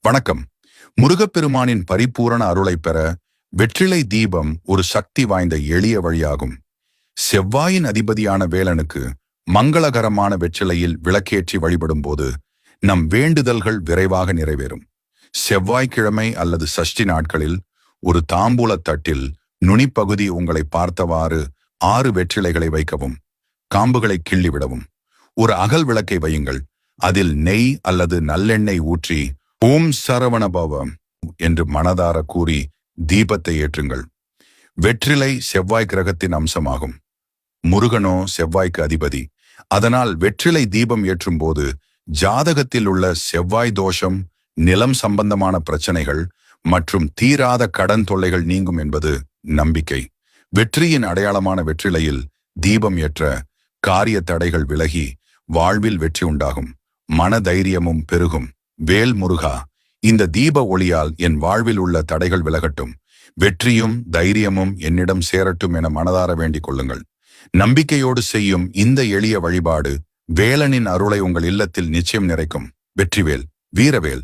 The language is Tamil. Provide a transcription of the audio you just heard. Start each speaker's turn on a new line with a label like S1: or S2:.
S1: வணக்கம். முருகப்பெருமானின் பரிபூரண அருளை பெற வெற்றிலை தீபம் ஒரு சக்தி வாய்ந்த எளிய வழியாகும். செவ்வாயின் அதிபதியான வேலனுக்கு மங்களகரமான வெற்றிலையில் விளக்கேற்றி வழிபடும் போது நம் வேண்டுதல்கள் விரைவாக நிறைவேறும். செவ்வாய்க்கிழமை அல்லது சஷ்டி நாட்களில் ஒரு தாம்பூலத் தட்டில் நுனிப்பகுதி உங்களை பார்த்தவாறு 6 வெற்றிலைகளை வைக்கவும். காம்புகளை கிள்ளிவிடவும். ஒரு அகல் விளக்கை வையுங்கள். அதில் நெய் அல்லது நல்லெண்ணெய் ஊற்றி ஓம் சரவணபவம் என்று மனதார கூறி தீபத்தை ஏற்றுங்கள். வெற்றிலை செவ்வாய் கிரகத்தின் அம்சமாகும். முருகனோ செவ்வாய்க்கு அதிபதி. அதனால் வெற்றிலை தீபம் ஏற்றும் போது ஜாதகத்தில் உள்ள செவ்வாய் தோஷம், நிலம் சம்பந்தமான பிரச்சனைகள் மற்றும் தீராத கடன் தொல்லைகள் நீங்கும் என்பது நம்பிக்கை. வெற்றியின் அடையாளமான வெற்றிலையில் தீபம் ஏற்ற காரிய தடைகள் விலகி வாழ்வில் வெற்றி உண்டாகும். மன தைரியமும் பெருகும். வேல் முருகா, இந்த தீப ஒளியால் என் வாழ்வில் உள்ள தடைகள் விலகட்டும், வெற்றியும் தைரியமும் என்னிடம் சேரட்டும் என மனதார வேண்டிக் கொள்ளுங்கள். நம்பிக்கையோடு செய்யும் இந்த எளிய வழிபாடு வேலனின் அருளை உங்கள் இல்லத்தில் நிச்சயம் நிறைக்கும். வெற்றிவேல், வீரவேல்.